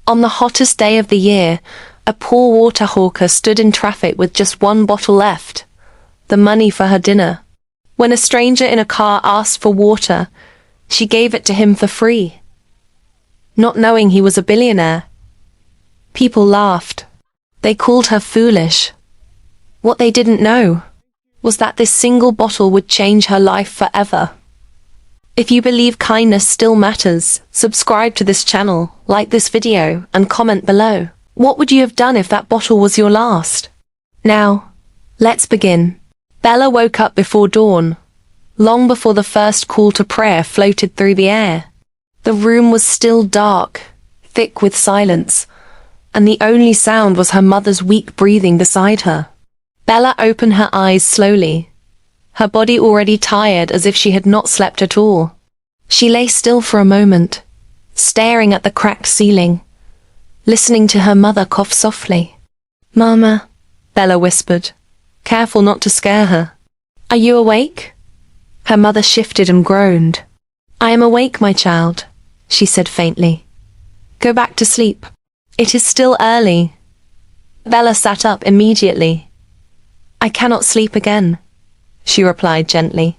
On the hottest day of the year, a poor water hawker stood in traffic with just one bottle left, the money for her dinner. When a stranger in a car asked for water, she gave it to him for free, not knowing he was a billionaire. People laughed. They called her foolish. What they didn't know was that this single bottle would change her life forever. If you believe kindness still matters, subscribe to this channel, like this video, and comment below. What would you have done if that bottle was your last? Now, let's begin. Bella woke up before dawn, long before the first call to prayer floated through the air. The room was still dark, thick with silence, and the only sound was her mother's weak breathing beside her. Bella opened her eyes slowly, her body already tired as if she had not slept at all. She lay still for a moment, staring at the cracked ceiling, listening to her mother cough softly. "Mama," Bella whispered, careful not to scare her. "Are you awake?" Her mother shifted and groaned. "I am awake, my child," she said faintly. "Go back to sleep. It is still early." Bella sat up immediately. "I cannot sleep again," she replied gently.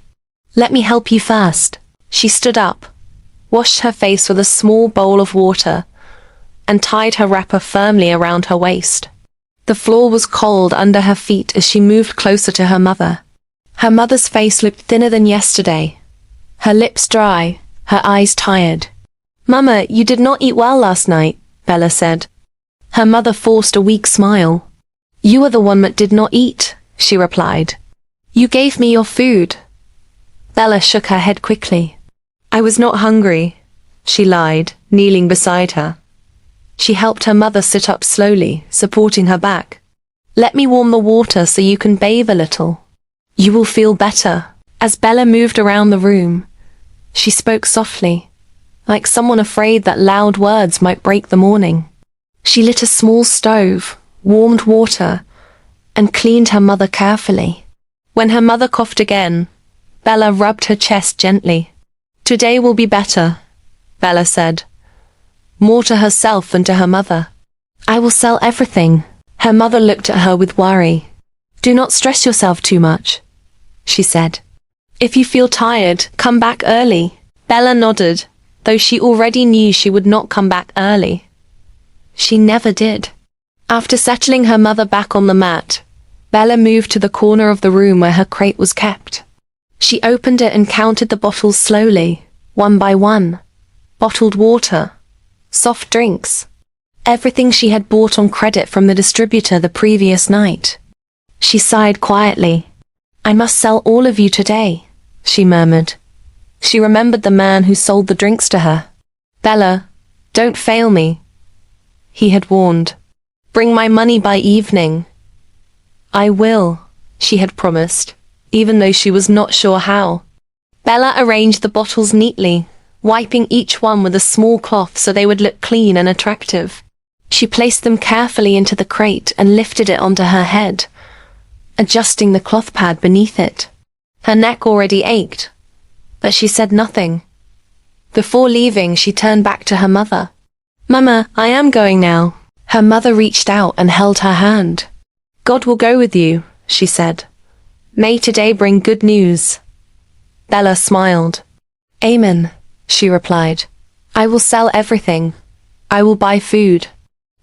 "Let me help you first." She stood up, washed her face with a small bowl of water, and tied her wrapper firmly around her waist. The floor was cold under her feet as she moved closer to her mother. Her mother's face looked thinner than yesterday, her lips dry, her eyes tired. "Mama, you did not eat well last night," Bella said. Her mother forced a weak smile. "You are the one that did not eat," she replied. "You gave me your food." Bella shook her head quickly. "I was not hungry," she lied, kneeling beside her. She helped her mother sit up slowly, supporting her back. "Let me warm the water so you can bathe a little. You will feel better." As Bella moved around the room, she spoke softly, like someone afraid that loud words might break the morning. She lit a small stove, warmed water, and cleaned her mother carefully. When her mother coughed again, Bella rubbed her chest gently. "Today will be better," Bella said, more to herself than to her mother. "I will sell everything." Her mother looked at her with worry. "Do not stress yourself too much," she said. "If you feel tired, come back early." Bella nodded, though she already knew she would not come back early. She never did. After settling her mother back on the mat, Bella moved to the corner of the room where her crate was kept. She opened it and counted the bottles slowly, one by one. Bottled water, soft drinks, everything she had bought on credit from the distributor the previous night. She sighed quietly. "I must sell all of you today," she murmured. She remembered the man who sold the drinks to her. "Bella, don't fail me," he had warned. "Bring my money by evening." "I will," she had promised, even though she was not sure how. Bella arranged the bottles neatly, wiping each one with a small cloth so they would look clean and attractive. She placed them carefully into the crate and lifted it onto her head, adjusting the cloth pad beneath it. Her neck already ached, but she said nothing. Before leaving, she turned back to her mother. "Mama, I am going now." Her mother reached out and held her hand. "God will go with you," she said. "May today bring good news." Bella smiled. "Amen," she replied. "I will sell everything. I will buy food.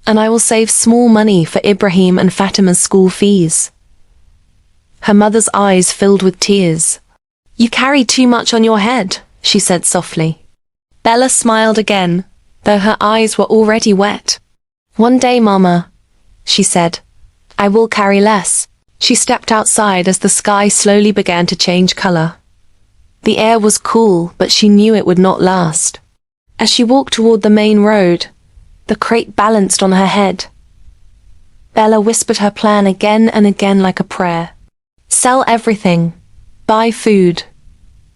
And I will save small money for Ibrahim and Fatima's school fees." Her mother's eyes filled with tears. "You carry too much on your head," she said softly. Bella smiled again, though her eyes were already wet. "One day, Mama," she said, "I will carry less." She stepped outside as the sky slowly began to change color. The air was cool, but she knew it would not last. As she walked toward the main road, the crate balanced on her head. Bella whispered her plan again and again like a prayer. Sell everything. Buy food.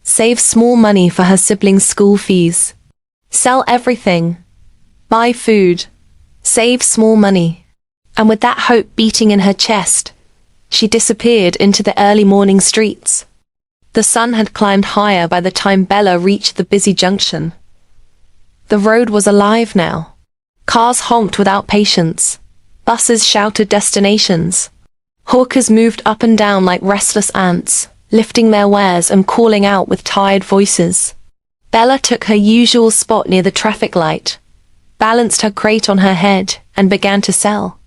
Save small money for her siblings' school fees. Sell everything. Buy food. Save small money. And with that hope beating in her chest, she disappeared into the early morning streets. The sun had climbed higher by the time Bella reached the busy junction. The road was alive now. Cars honked without patience. Buses shouted destinations. Hawkers moved up and down like restless ants, lifting their wares and calling out with tired voices. Bella took her usual spot near the traffic light, balanced her crate on her head, and began to sell.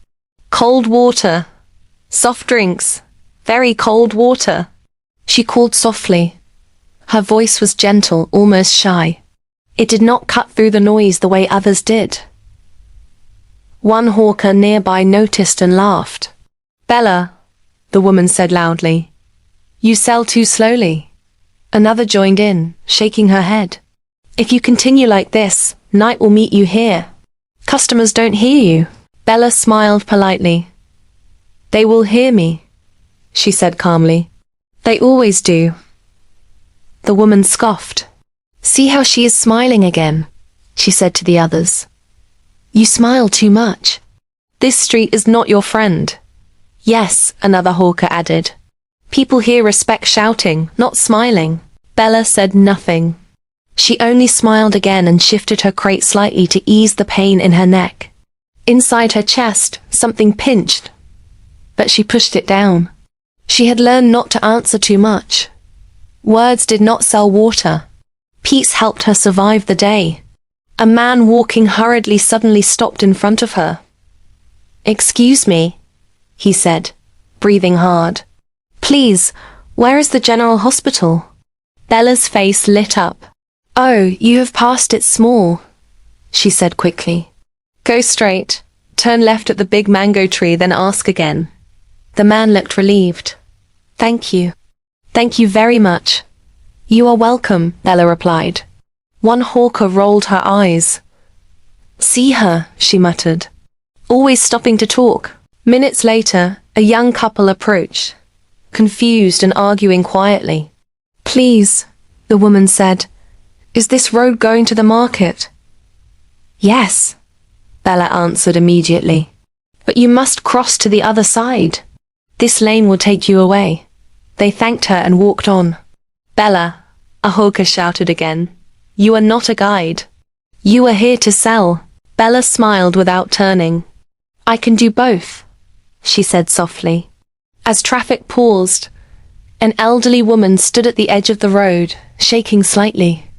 Cold water. Soft drinks. Very cold water. She called softly. Her voice was gentle, almost shy. It did not cut through the noise the way others did. One hawker nearby noticed and laughed. Bella, the woman said loudly, you sell too slowly. Another joined in, shaking her head. If you continue like this, night will meet you here. Customers don't hear you. Bella smiled politely. They will hear me, she said calmly. They always do. The woman scoffed. See how she is smiling again, she said to the others. You smile too much. This street is not your friend. Yes, another hawker added. People here respect shouting, not smiling. Bella said nothing. She only smiled again and shifted her crate slightly to ease the pain in her neck. Inside her chest, something pinched, but she pushed it down. She had learned not to answer too much. Words did not sell water. Peace helped her survive the day. A man walking hurriedly suddenly stopped in front of her. Excuse me, he said, breathing hard. Please, where is the general hospital? Bella's face lit up. Oh, you have passed it small, she said quickly. Go straight, turn left at the big mango tree, then ask again. The man looked relieved. Thank you. Thank you very much. You are welcome, Bella replied. One hawker rolled her eyes. See her, she muttered. Always stopping to talk. Minutes later, a young couple approached, confused and arguing quietly. Please, the woman said, is this road going to the market? Yes, Bella answered immediately. But you must cross to the other side. This lane will take you away. They thanked her and walked on. Bella, a hawker shouted again. You are not a guide. You are here to sell. Bella smiled without turning. I can do both, she said softly. As traffic paused, an elderly woman stood at the edge of the road, shaking slightly.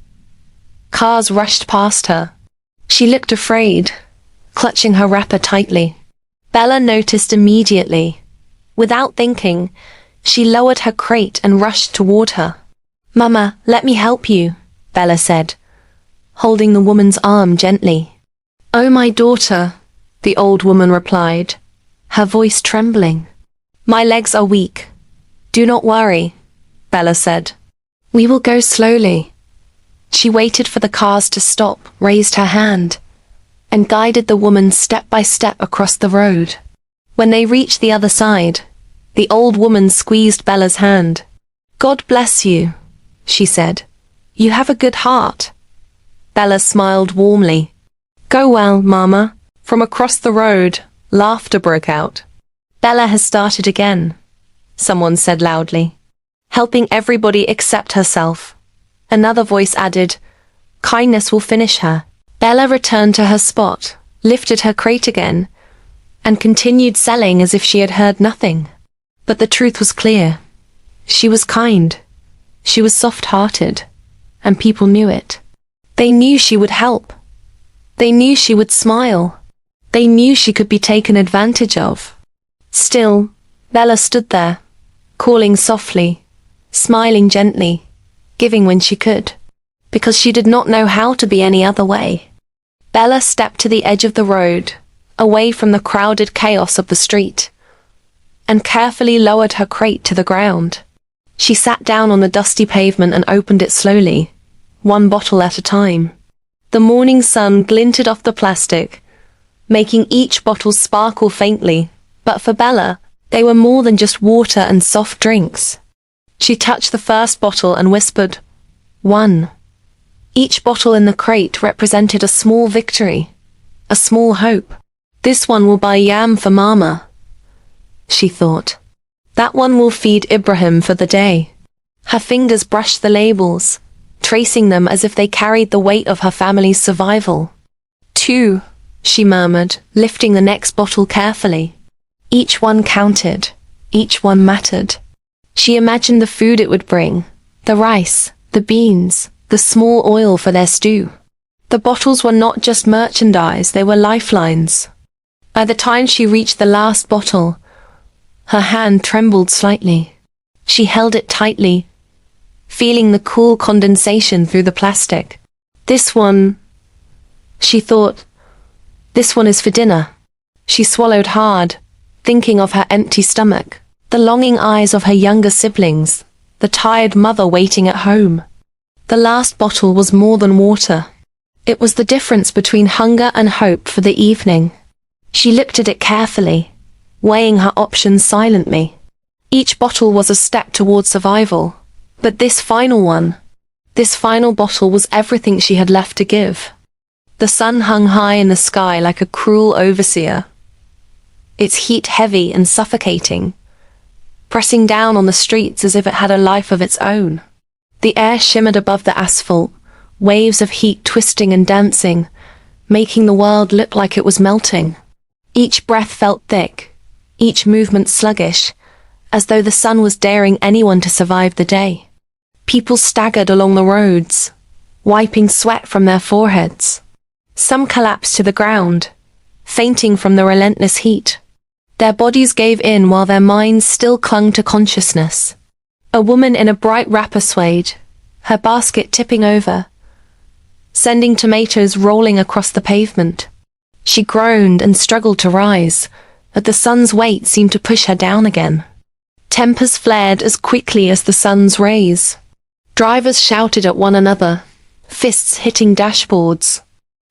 Cars rushed past her. She looked afraid, clutching her wrapper tightly. Bella noticed immediately. Without thinking, she lowered her crate and rushed toward her. Mama, let me help you, Bella said, holding the woman's arm gently. Oh, my daughter, the old woman replied, her voice trembling. My legs are weak. Do not worry, Bella said. We will go slowly. She waited for the cars to stop, raised her hand, and guided the woman step by step across the road. When they reached the other side, the old woman squeezed Bella's hand. God bless you, she said. You have a good heart. Bella smiled warmly. Go well, Mama. From across the road, laughter broke out. Bella has started again, someone said loudly, helping everybody except herself. Another voice added, kindness will finish her. Bella returned to her spot, lifted her crate again, and continued selling as if she had heard nothing. But the truth was clear. She was kind. She was soft-hearted, and people knew it. They knew she would help. They knew she would smile. They knew she could be taken advantage of. Still, Bella stood there, calling softly, smiling gently, giving when she could, because she did not know how to be any other way. Bella stepped to the edge of the road, away from the crowded chaos of the street, and carefully lowered her crate to the ground. She sat down on the dusty pavement and opened it slowly, one bottle at a time. The morning sun glinted off the plastic, making each bottle sparkle faintly, but for Bella, they were more than just water and soft drinks. She touched the first bottle and whispered, 1. Each bottle in the crate represented a small victory, a small hope. This one will buy yam for Mama, she thought. That one will feed Ibrahim for the day. Her fingers brushed the labels, tracing them as if they carried the weight of her family's survival. 2. she murmured, lifting the next bottle carefully. Each one counted. Each one mattered. She imagined the food it would bring, the rice, the beans, the small oil for their stew. The bottles were not just merchandise, they were lifelines. By the time she reached the last bottle, her hand trembled slightly. She held it tightly, feeling the cool condensation through the plastic. This one, she thought, this one is for dinner. She swallowed hard, thinking of her empty stomach, the longing eyes of her younger siblings, the tired mother waiting at home. The last bottle was more than water. It was the difference between hunger and hope for the evening. She looked at it carefully, weighing her options silently. Each bottle was a step toward survival, but this final bottle was everything she had left to give. The sun hung high in the sky like a cruel overseer, its heat heavy and suffocating, pressing down on the streets as if it had a life of its own. The air shimmered above the asphalt, waves of heat twisting and dancing, making the world look like it was melting. Each breath felt thick, each movement sluggish, as though the sun was daring anyone to survive the day. People staggered along the roads, wiping sweat from their foreheads. Some collapsed to the ground, fainting from the relentless heat. Their bodies gave in while their minds still clung to consciousness. A woman in a bright wrapper swayed, her basket tipping over, sending tomatoes rolling across the pavement. She groaned and struggled to rise, but the sun's weight seemed to push her down again. Tempers flared as quickly as the sun's rays. Drivers shouted at one another, fists hitting dashboards.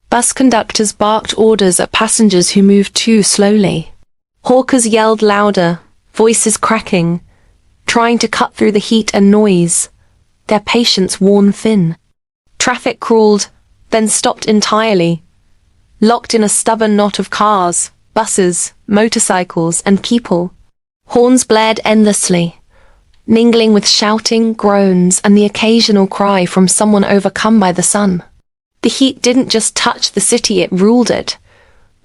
Bus conductors barked orders at passengers who moved too slowly. Hawkers yelled louder, voices cracking, trying to cut through the heat and noise, their patience worn thin. Traffic crawled, then stopped entirely, locked in a stubborn knot of cars, buses, motorcycles, and people. Horns blared endlessly, mingling with shouting, groans, and the occasional cry from someone overcome by the sun. The heat didn't just touch the city, it ruled it,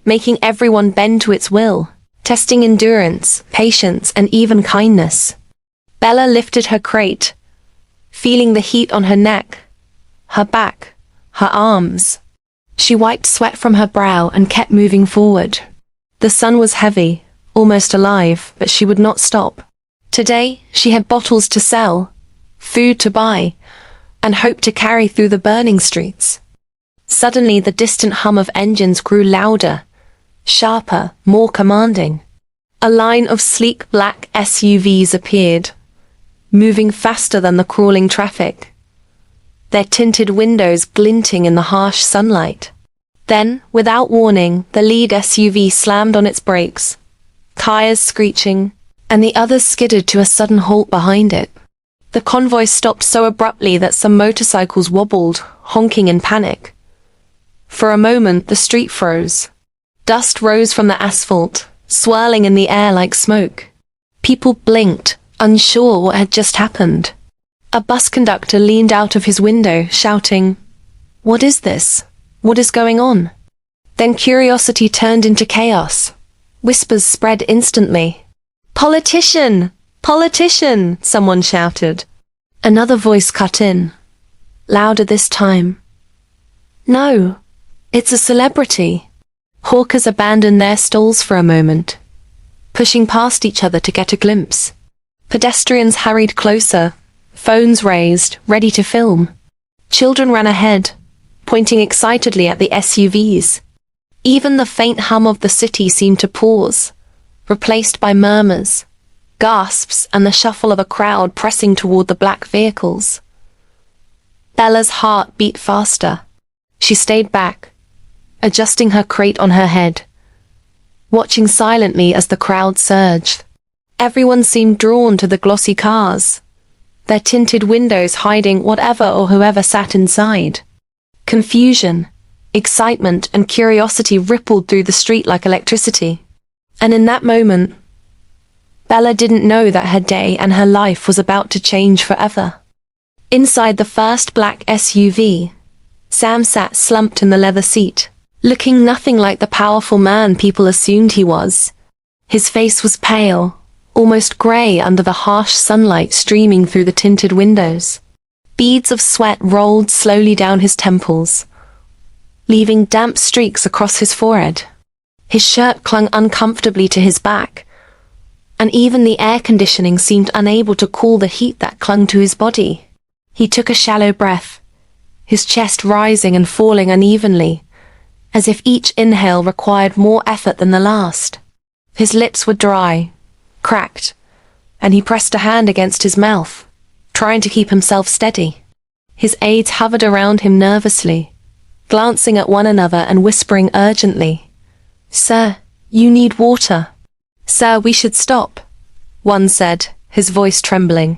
making everyone bend to its will, testing endurance, patience, and even kindness. Bella lifted her crate, feeling the heat on her neck, her back, her arms. She wiped sweat from her brow and kept moving forward. The sun was heavy, almost alive, but she would not stop. Today, she had bottles to sell, food to buy, and hope to carry through the burning streets. Suddenly, the distant hum of engines grew louder, sharper, more commanding. A line of sleek black SUVs appeared, moving faster than the crawling traffic, their tinted windows glinting in the harsh sunlight. Then, without warning, the lead SUV slammed on its brakes, tires screeching, and the others skidded to a sudden halt behind it. The convoy stopped so abruptly that some motorcycles wobbled, honking in panic. For a moment, the street froze. Dust rose from the asphalt, swirling in the air like smoke. People blinked, unsure what had just happened. A bus conductor leaned out of his window, shouting, "What is this? What is going on?" Then curiosity turned into chaos. Whispers spread instantly. "Politician! Politician!" someone shouted. Another voice cut in, louder this time. "No, it's a celebrity." Hawkers abandoned their stalls for a moment, pushing past each other to get a glimpse. Pedestrians hurried closer, phones raised, ready to film. Children ran ahead, pointing excitedly at the SUVs. Even the faint hum of the city seemed to pause, replaced by murmurs, gasps, and the shuffle of a crowd pressing toward the black vehicles. Bella's heart beat faster. She stayed back, adjusting her crate on her head, watching silently as the crowd surged. Everyone seemed drawn to the glossy cars, their tinted windows hiding whatever or whoever sat inside. Confusion, excitement, and curiosity rippled through the street like electricity. And in that moment, Bella didn't know that her day and her life was about to change forever. Inside the first black SUV, Sam sat slumped in the leather seat, looking nothing like the powerful man people assumed he was. His face was pale, almost grey under the harsh sunlight streaming through the tinted windows. Beads of sweat rolled slowly down his temples, leaving damp streaks across his forehead. His shirt clung uncomfortably to his back, and even the air conditioning seemed unable to cool the heat that clung to his body. He took a shallow breath, his chest rising and falling unevenly, as if each inhale required more effort than the last. His lips were dry, cracked, and he pressed a hand against his mouth, trying to keep himself steady. His aides hovered around him nervously, glancing at one another and whispering urgently, "Sir, you need water." "Sir, we should stop," one said, his voice trembling.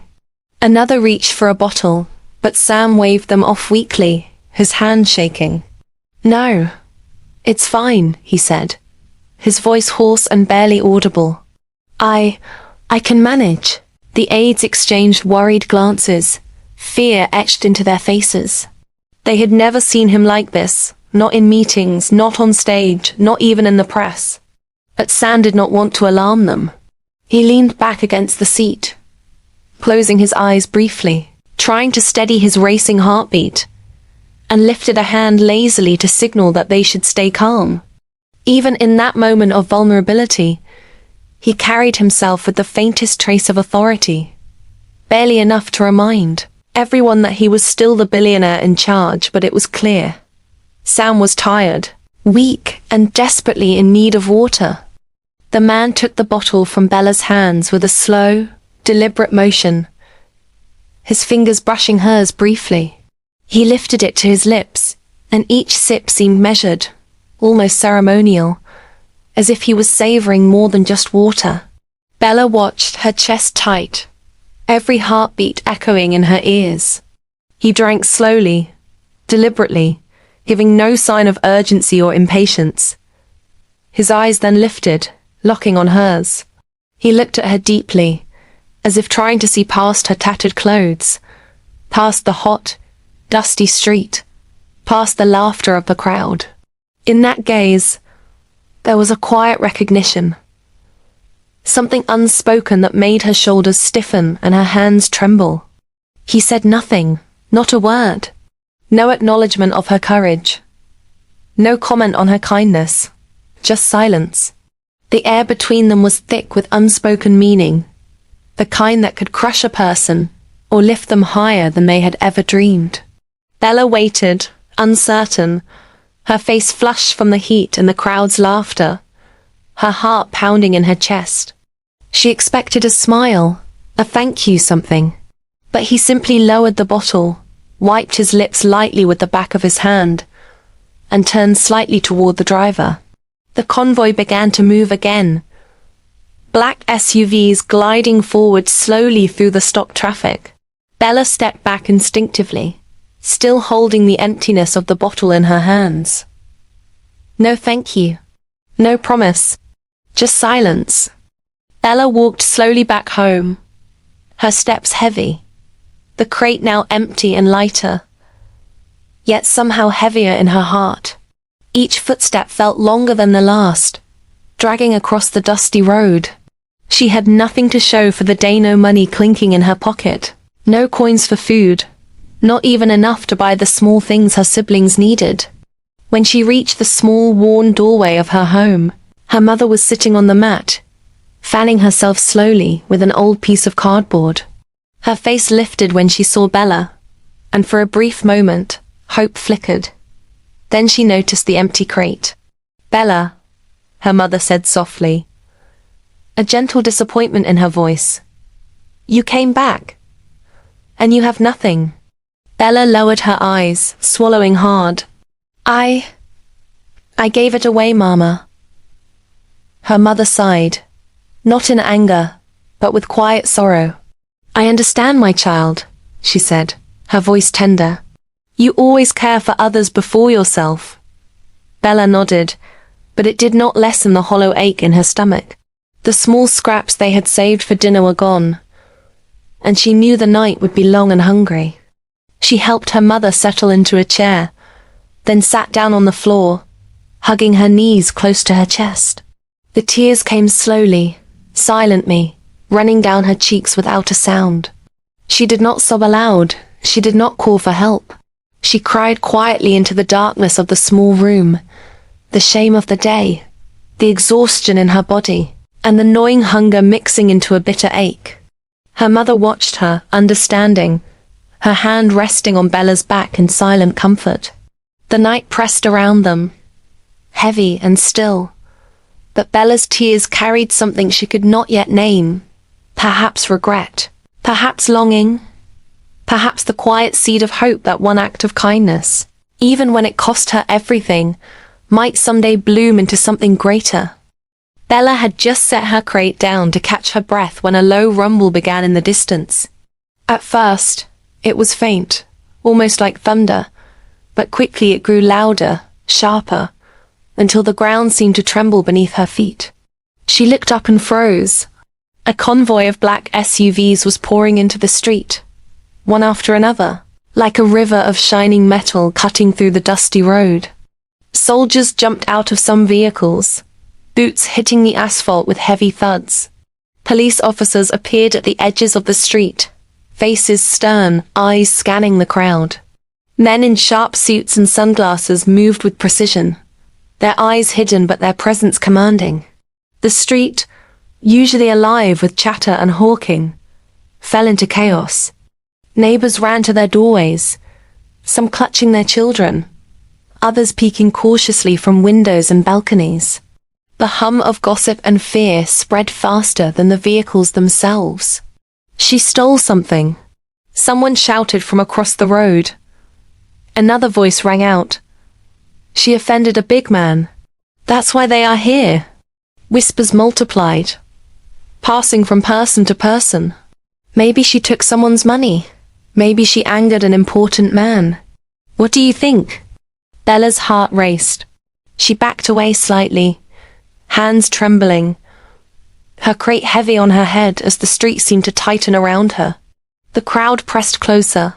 Another reached for a bottle, but Sam waved them off weakly, his hand shaking. "No, it's fine," he said, his voice hoarse and barely audible. I can manage." The aides exchanged worried glances, fear etched into their faces. They had never seen him like this, not in meetings, not on stage, not even in the press. But Sam did not want to alarm them. He leaned back against the seat, closing his eyes briefly, trying to steady his racing heartbeat, and lifted a hand lazily to signal that they should stay calm. Even in that moment of vulnerability, he carried himself with the faintest trace of authority, barely enough to remind everyone that he was still the billionaire in charge, but it was clear. Sam was tired, weak, and desperately in need of water. The man took the bottle from Bella's hands with a slow, deliberate motion, his fingers brushing hers briefly. He lifted it to his lips, and each sip seemed measured, almost ceremonial, as if he was savoring more than just water. Bella watched, her chest tight, every heartbeat echoing in her ears. He drank slowly, deliberately, giving no sign of urgency or impatience. His eyes then lifted, locking on hers. He looked at her deeply, as if trying to see past her tattered clothes, past the hot, dusty street, past the laughter of the crowd. In that gaze, there was a quiet recognition, something unspoken that made her shoulders stiffen and her hands tremble. He said nothing, not a word. No acknowledgement of her courage. No comment on her kindness. Just silence. The air between them was thick with unspoken meaning, the kind that could crush a person or lift them higher than they had ever dreamed. Bella waited, uncertain, her face flushed from the heat and the crowd's laughter, her heart pounding in her chest. She expected a smile, a thank you something, but he simply lowered the bottle, wiped his lips lightly with the back of his hand, and turned slightly toward the driver. The convoy began to move again, black SUVs gliding forward slowly through the stopped traffic. Bella stepped back instinctively, still holding the emptiness of the bottle in her hands. No thank you. No promise. Just silence. Bella walked slowly back home, her steps heavy, the crate now empty and lighter, yet somehow heavier in her heart. Each footstep felt longer than the last, dragging across the dusty road. She had nothing to show for the day, no money clinking in her pocket, no coins for food, not even enough to buy the small things her siblings needed. When she reached the small, worn doorway of her home, her mother was sitting on the mat, fanning herself slowly with an old piece of cardboard. Her face lifted when she saw Bella, and for a brief moment, hope flickered. Then she noticed the empty crate. "Bella," her mother said softly, a gentle disappointment in her voice. "You came back, and you have nothing." Bella lowered her eyes, swallowing hard. I gave it away, Mama." Her mother sighed, not in anger, but with quiet sorrow. "I understand, my child," she said, her voice tender. "You always care for others before yourself." Bella nodded, but it did not lessen the hollow ache in her stomach. The small scraps they had saved for dinner were gone, and she knew the night would be long and hungry. She helped her mother settle into a chair, then sat down on the floor, hugging her knees close to her chest. The tears came slowly, silently, running down her cheeks without a sound. She did not sob aloud, she did not call for help. She cried quietly into the darkness of the small room, the shame of the day, the exhaustion in her body, and the gnawing hunger mixing into a bitter ache. Her mother watched her, understanding, her hand resting on Bella's back in silent comfort. The night pressed around them, heavy and still, but Bella's tears carried something she could not yet name, perhaps regret, perhaps longing, perhaps the quiet seed of hope that one act of kindness, even when it cost her everything, might someday bloom into something greater. Bella had just set her crate down to catch her breath when a low rumble began in the distance. At first, it was faint, almost like thunder, but quickly it grew louder, sharper, until the ground seemed to tremble beneath her feet. She looked up and froze. A convoy of black SUVs was pouring into the street, one after another, like a river of shining metal cutting through the dusty road. Soldiers jumped out of some vehicles, boots hitting the asphalt with heavy thuds. Police officers appeared at the edges of the street, faces stern, eyes scanning the crowd. Men in sharp suits and sunglasses moved with precision, their eyes hidden but their presence commanding. The street, usually alive with chatter and hawking, fell into chaos. Neighbors ran to their doorways, some clutching their children, others peeking cautiously from windows and balconies. The hum of gossip and fear spread faster than the vehicles themselves. She stole something. Someone shouted from across the road. Another voice rang out. She offended a big man. That's why they are here. Whispers multiplied, passing from person to person. Maybe she took someone's money. Maybe she angered an important man. What do you think? Bella's heart raced. She backed away slightly, hands trembling, her crate heavy on her head as the street seemed to tighten around her. The crowd pressed closer,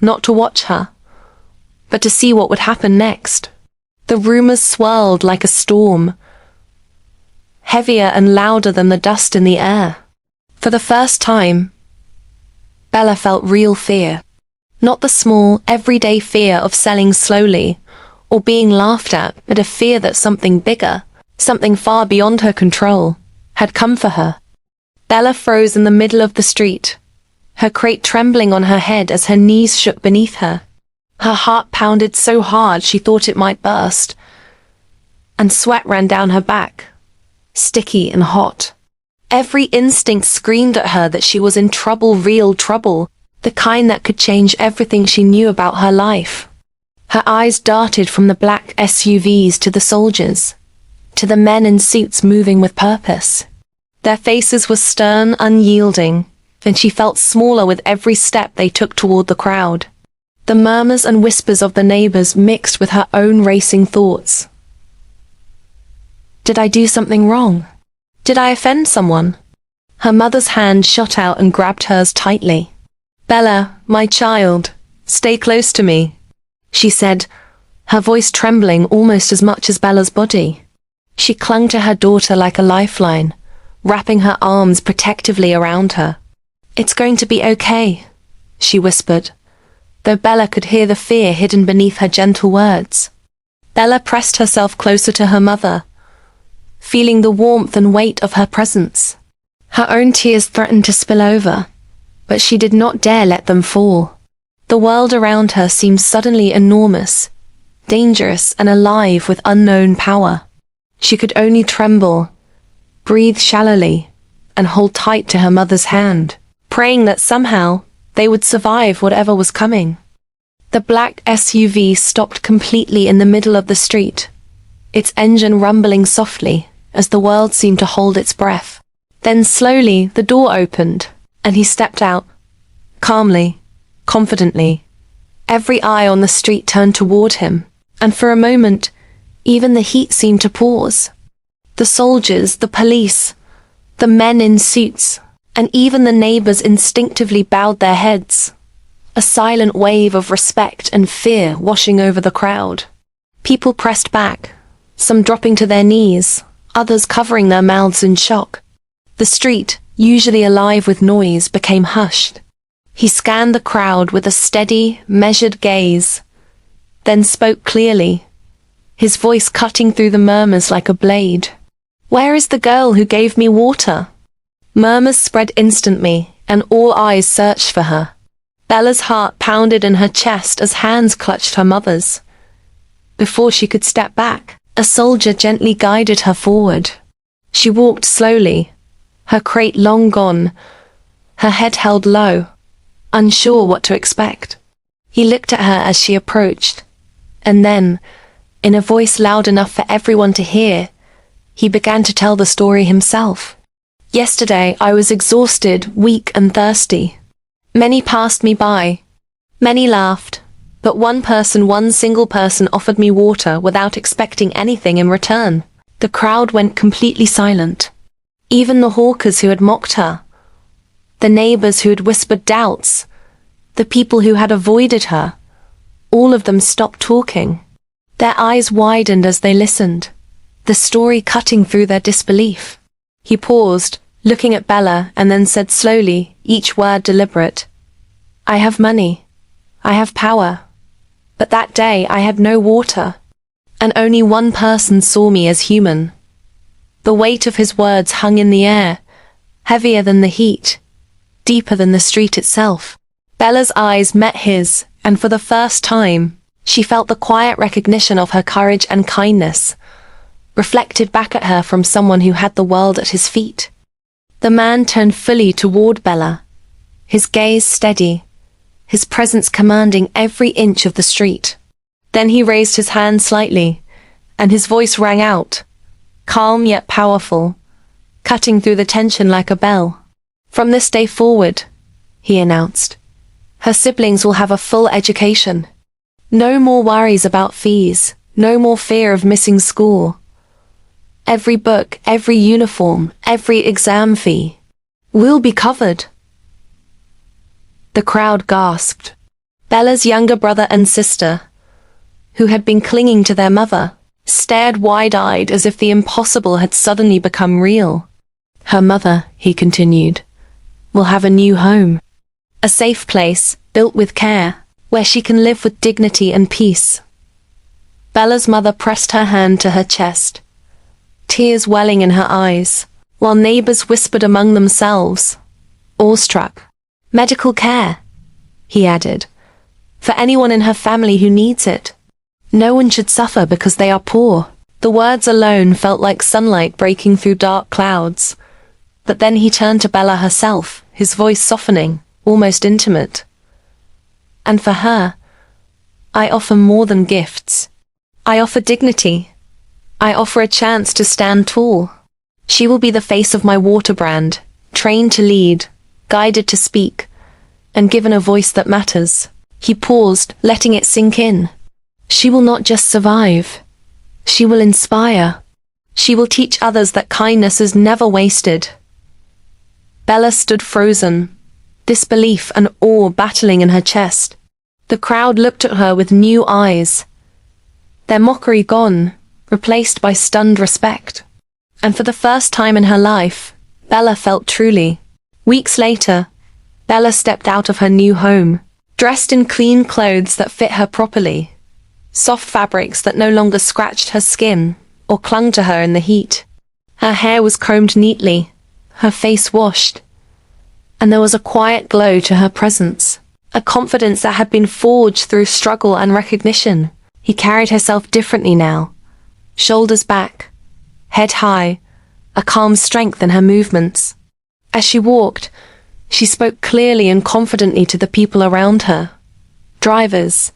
not to watch her, but to see what would happen next. The rumors swirled like a storm, heavier and louder than the dust in the air. For the first time, Bella felt real fear. Not the small, everyday fear of selling slowly or being laughed at, but a fear that something bigger, something far beyond her control, had come for her. Bella froze in the middle of the street, her crate trembling on her head as her knees shook beneath her. Her heart pounded so hard she thought it might burst, and sweat ran down her back, sticky and hot. Every instinct screamed at her that she was in trouble, real trouble, the kind that could change everything she knew about her life. Her eyes darted from the black SUVs to the soldiers, to the men in suits moving with purpose. Their faces were stern, unyielding, and she felt smaller with every step they took toward the crowd. The murmurs and whispers of the neighbors mixed with her own racing thoughts. Did I do something wrong? Did I offend someone? Her mother's hand shot out and grabbed hers tightly. Bella, my child, stay close to me, she said, her voice trembling almost as much as Bella's body. She clung to her daughter like a lifeline, wrapping her arms protectively around her. It's going to be okay, she whispered, though Bella could hear the fear hidden beneath her gentle words. Bella pressed herself closer to her mother, feeling the warmth and weight of her presence. Her own tears threatened to spill over, but she did not dare let them fall. The world around her seemed suddenly enormous, dangerous and alive with unknown power. She could only tremble, breathe shallowly, and hold tight to her mother's hand, praying that somehow they would survive whatever was coming. The black SUV stopped completely in the middle of the street, its engine rumbling softly as the world seemed to hold its breath. Then slowly the door opened, and he stepped out, calmly, confidently. Every eye on the street turned toward him, and for a moment, even the heat seemed to pause. The soldiers, the police, the men in suits, and even the neighbors instinctively bowed their heads, a silent wave of respect and fear washing over the crowd. People pressed back, some dropping to their knees, others covering their mouths in shock. The street, usually alive with noise, became hushed. He scanned the crowd with a steady, measured gaze, then spoke clearly, his voice cutting through the murmurs like a blade. "Where is the girl who gave me water?" Murmurs spread instantly, and all eyes searched for her. Bella's heart pounded in her chest as hands clutched her mother's. Before she could step back, a soldier gently guided her forward. She walked slowly, her crate long gone, her head held low, unsure what to expect. He looked at her as she approached, and then, in a voice loud enough for everyone to hear, he began to tell the story himself. "Yesterday I was exhausted, weak and thirsty. Many passed me by. Many laughed, but one single person offered me water without expecting anything in return." The crowd went completely silent. Even the hawkers who had mocked her, the neighbors who had whispered doubts, the people who had avoided her, all of them stopped talking. Their eyes widened as they listened, the story cutting through their disbelief. He paused, looking at Bella, and then said slowly, each word deliberate, "I have money. I have power. But that day I had no water, and only one person saw me as human." The weight of his words hung in the air, heavier than the heat, deeper than the street itself. Bella's eyes met his, and for the first time, she felt the quiet recognition of her courage and kindness, reflected back at her from someone who had the world at his feet. The man turned fully toward Bella, his gaze steady, his presence commanding every inch of the street. Then he raised his hand slightly, and his voice rang out, calm yet powerful, cutting through the tension like a bell. "From this day forward," he announced, "her siblings will have a full education. No more worries about fees, no more fear of missing school. Every book, every uniform, every exam fee will be covered." The crowd gasped. Bella's younger brother and sister, who had been clinging to their mother, stared wide-eyed as if the impossible had suddenly become real. "Her mother," he continued, "will have a new home. A safe place, built with care, where she can live with dignity and peace." Bella's mother pressed her hand to her chest, tears welling in her eyes, while neighbors whispered among themselves, awestruck. "Medical care," he added, "for anyone in her family who needs it. No one should suffer because they are poor." The words alone felt like sunlight breaking through dark clouds. But then he turned to Bella herself, his voice softening, almost intimate. "And for her, I offer more than gifts. I offer dignity. I offer a chance to stand tall. She will be the face of my water brand, trained to lead, guided to speak, and given a voice that matters." He paused, letting it sink in. "She will not just survive. She will inspire. She will teach others that kindness is never wasted." Bella stood frozen, disbelief and awe battling in her chest. The crowd looked at her with new eyes, their mockery gone, replaced by stunned respect. And for the first time in her life, Bella felt truly. Weeks later, Bella stepped out of her new home, dressed in clean clothes that fit her properly, soft fabrics that no longer scratched her skin or clung to her in the heat. Her hair was combed neatly, her face washed, and there was a quiet glow to her presence, a confidence that had been forged through struggle and recognition. He carried herself differently now, shoulders back, head high, a calm strength in her movements. As she walked, she spoke clearly and confidently to the people around her. Drivers,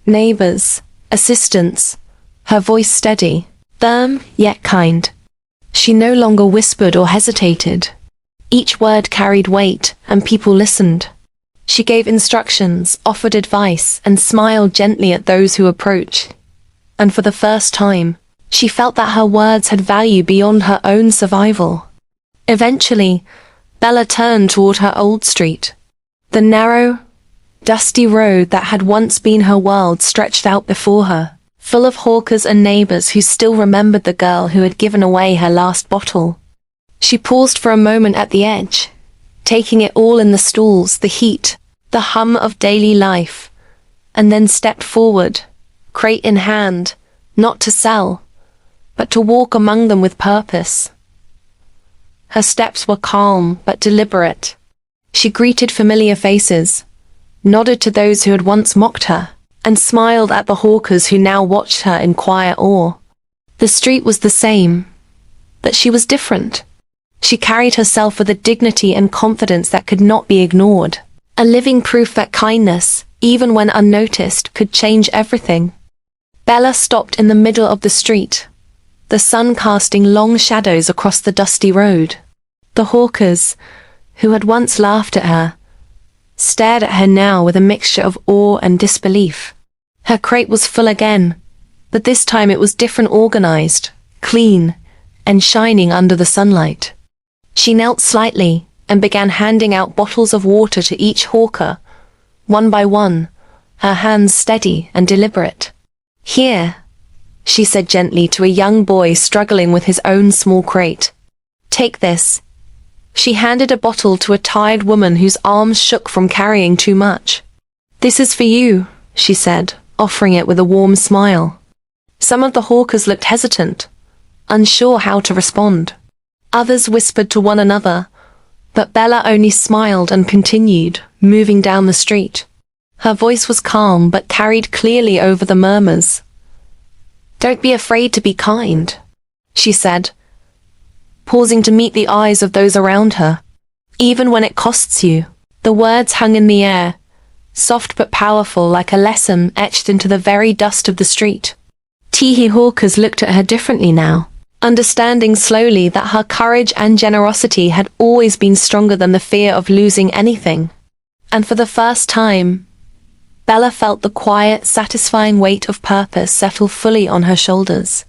neighbors, assistants, her voice steady, firm yet kind. She no longer whispered or hesitated. Each word carried weight, and people listened. She gave instructions, offered advice, and smiled gently at those who approached. And for the first time, she felt that her words had value beyond her own survival. Eventually, Bella turned toward her old street. The narrow, dusty road that had once been her world stretched out before her, full of hawkers and neighbors who still remembered the girl who had given away her last bottle. She paused for a moment at the edge, taking it all in: the stalls, the heat, the hum of daily life, and then stepped forward, crate in hand, not to sell, but to walk among them with purpose. Her steps were calm but deliberate. She greeted familiar faces, nodded to those who had once mocked her, and smiled at the hawkers who now watched her in quiet awe. The street was the same, but she was different. She carried herself with a dignity and confidence that could not be ignored, a living proof that kindness, even when unnoticed, could change everything. Bella stopped in the middle of the street, the sun casting long shadows across the dusty road. The hawkers, who had once laughed at her, stared at her now with a mixture of awe and disbelief. Her crate was full again, but this time it was different: organized, clean, and shining under the sunlight. She knelt slightly and began handing out bottles of water to each hawker, one by one, her hands steady and deliberate. "Here," she said gently to a young boy struggling with his own small crate. "Take this." She handed a bottle to a tired woman whose arms shook from carrying too much. "This is for you," she said, offering it with a warm smile. Some of the hawkers looked hesitant, unsure how to respond. Others whispered to one another, but Bella only smiled and continued, moving down the street. Her voice was calm but carried clearly over the murmurs. "Don't be afraid to be kind," she said, pausing to meet the eyes of those around her. "Even when it costs you." The words hung in the air, soft but powerful, like a lesson etched into the very dust of the street. Teehee hawkers looked at her differently now, understanding slowly that her courage and generosity had always been stronger than the fear of losing anything. And for the first time, Bella felt the quiet, satisfying weight of purpose settle fully on her shoulders.